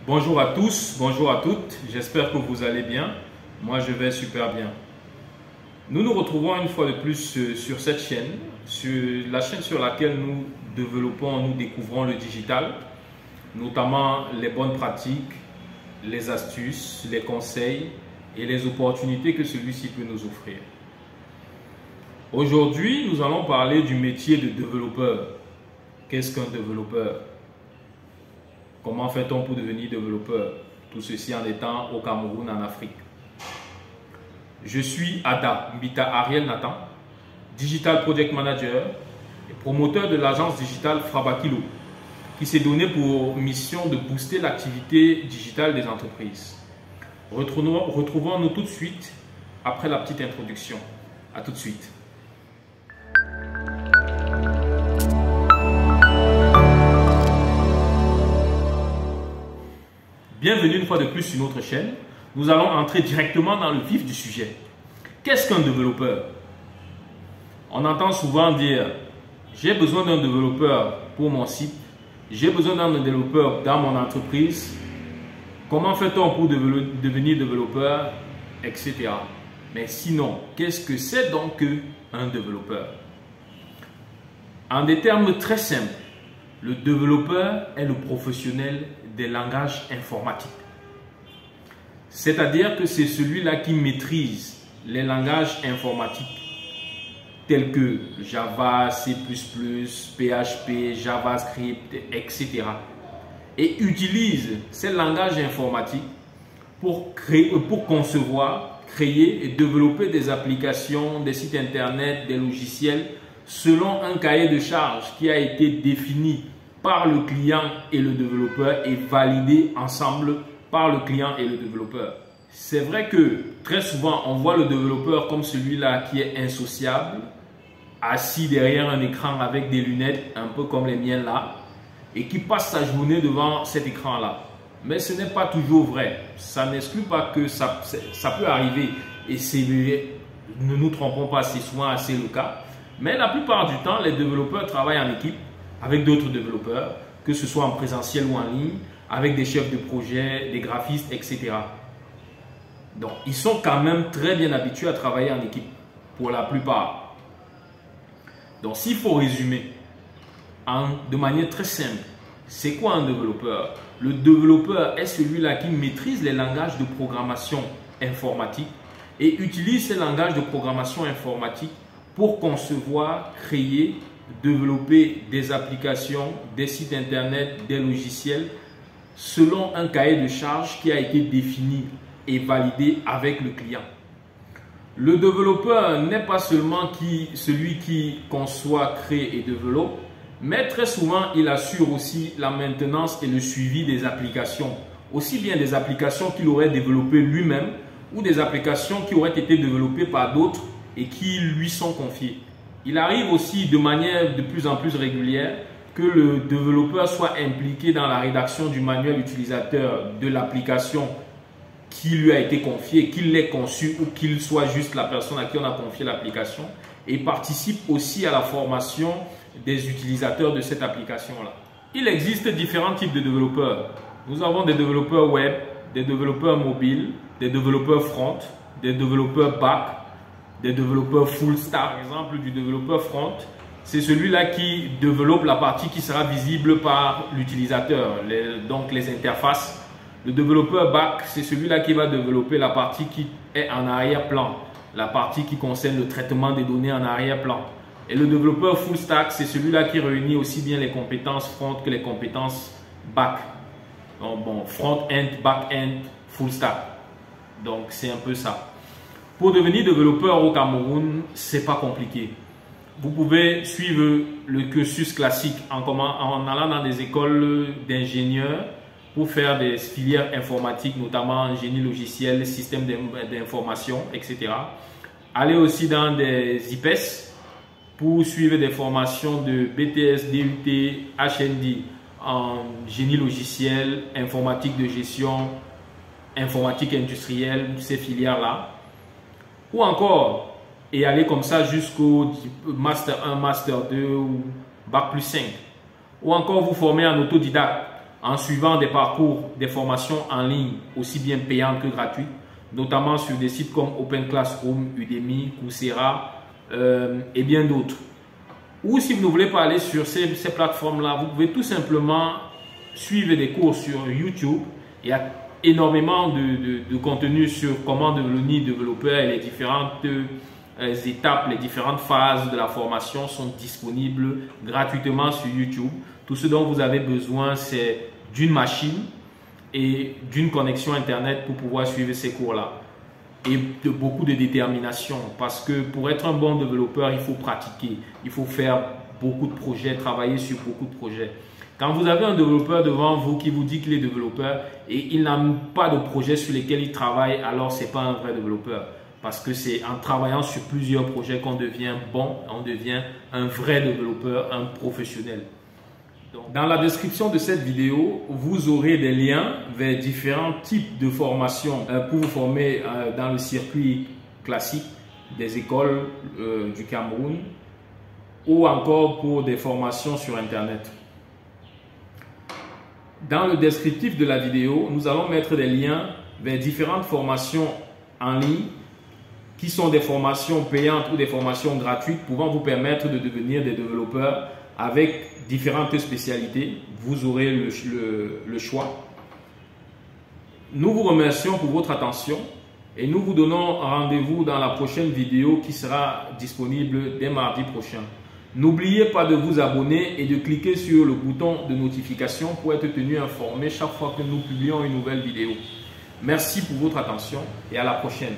Bonjour à tous, bonjour à toutes, j'espère que vous allez bien. Moi je vais super bien. Nous nous retrouvons une fois de plus sur cette chaîne, sur la chaîne sur laquelle nous développons, nous découvrons le digital, notamment les bonnes pratiques, les astuces, les conseils et les opportunités que celui-ci peut nous offrir. Aujourd'hui, nous allons parler du métier de développeur. Qu'est-ce qu'un développeur? Comment fait-on pour devenir développeur? Tout ceci en étant au Cameroun, en Afrique. Je suis Ada Mbita Ariel Nathan, Digital Project Manager et promoteur de l'agence digitale Frabakilo, qui s'est donné pour mission de booster l'activité digitale des entreprises. Retrouvons-nous tout de suite après la petite introduction. À tout de suite. Bienvenue une fois de plus sur notre chaîne. Nous allons entrer directement dans le vif du sujet. Qu'est-ce qu'un développeur? On entend souvent dire « j'ai besoin d'un développeur pour mon site, j'ai besoin d'un développeur dans mon entreprise, comment fait-on pour devenir développeur, etc. » Mais sinon, qu'est-ce que c'est donc un développeur? En des termes très simples, le développeur est le professionnel des langages informatiques. C'est-à-dire que c'est celui-là qui maîtrise les langages informatiques tels que Java, C++, PHP, JavaScript, etc. Et utilise ces langages informatiques pour concevoir, créer et développer des applications, des sites internet, des logiciels selon un cahier de charges qui a été défini par le client et le développeur et validé ensemble par le client et le développeur. C'est vrai que très souvent, on voit le développeur comme celui-là qui est insociable, assis derrière un écran avec des lunettes, un peu comme les miennes là, et qui passe sa journée devant cet écran-là. Mais ce n'est pas toujours vrai. Ça n'exclut pas que ça peut arriver. Et ne nous trompons pas, c'est souvent assez le cas. Mais la plupart du temps, les développeurs travaillent en équipe avec d'autres développeurs, que ce soit en présentiel ou en ligne, avec des chefs de projet, des graphistes, etc. Donc, ils sont quand même très bien habitués à travailler en équipe, pour la plupart. Donc, s'il faut résumer de manière très simple, c'est quoi un développeur? Le développeur est celui-là qui maîtrise les langages de programmation informatique et utilise ces langages de programmation informatique pour concevoir, créer, développer des applications, des sites internet, des logiciels selon un cahier de charges qui a été défini et validé avec le client. Le développeur n'est pas seulement celui qui conçoit, crée et développe, mais très souvent il assure aussi la maintenance et le suivi des applications, aussi bien des applications qu'il aurait développées lui-même ou des applications qui auraient été développées par d'autres et qui lui sont confiées. Il arrive aussi de manière de plus en plus régulière que le développeur soit impliqué dans la rédaction du manuel utilisateur de l'application qui lui a été confiée, qu'il l'ait conçu ou qu'il soit juste la personne à qui on a confié l'application, et participe aussi à la formation des utilisateurs de cette application-là. Il existe différents types de développeurs. Nous avons des développeurs web, des développeurs mobiles, des développeurs front, des développeurs back, des développeurs full stack. Par exemple, du développeur front, c'est celui-là qui développe la partie qui sera visible par l'utilisateur, donc les interfaces. Le développeur back, c'est celui-là qui va développer la partie qui est en arrière-plan, la partie qui concerne le traitement des données en arrière-plan. Et le développeur full stack, c'est celui-là qui réunit aussi bien les compétences front que les compétences back. Donc bon, front-end, back-end, full stack. Donc c'est un peu ça. Pour devenir développeur au Cameroun, c'est pas compliqué. Vous pouvez suivre le cursus classique en allant dans des écoles d'ingénieurs pour faire des filières informatiques, notamment génie logiciel, système d'information, etc. Allez aussi dans des IPES pour suivre des formations de BTS, DUT, HND en génie logiciel, informatique de gestion, informatique industrielle, ces filières-là. Ou encore, et aller comme ça jusqu'au Master 1, Master 2 ou Bac+5. Ou encore vous former en autodidacte en suivant des parcours, des formations en ligne, aussi bien payantes que gratuites, notamment sur des sites comme Open Classroom, Udemy, Coursera et bien d'autres. Ou si vous ne voulez pas aller sur ces plateformes-là, vous pouvez tout simplement suivre des cours sur YouTube. Il y a énormément de contenu sur comment devenir développeur et les différentes étapes, les différentes phases de la formation sont disponibles gratuitement sur YouTube. Tout ce dont vous avez besoin, c'est d'une machine et d'une connexion Internet pour pouvoir suivre ces cours-là. Et de beaucoup de détermination, parce que pour être un bon développeur, il faut pratiquer, il faut faire beaucoup de projets, travailler sur beaucoup de projets. Quand vous avez un développeur devant vous qui vous dit qu'il est développeur et il n'a pas de projet sur lesquels il travaille, alors ce n'est pas un vrai développeur. Parce que c'est en travaillant sur plusieurs projets qu'on devient bon, on devient un vrai développeur, un professionnel. Donc, dans la description de cette vidéo, vous aurez des liens vers différents types de formations pour vous former dans le circuit classique des écoles du Cameroun ou encore pour des formations sur Internet. Dans le descriptif de la vidéo, nous allons mettre des liens vers différentes formations en ligne qui sont des formations payantes ou des formations gratuites pouvant vous permettre de devenir des développeurs avec différentes spécialités. Vous aurez le choix. Nous vous remercions pour votre attention et nous vous donnons rendez-vous dans la prochaine vidéo qui sera disponible dès mardi prochain. N'oubliez pas de vous abonner et de cliquer sur le bouton de notification pour être tenu informé chaque fois que nous publions une nouvelle vidéo. Merci pour votre attention et à la prochaine.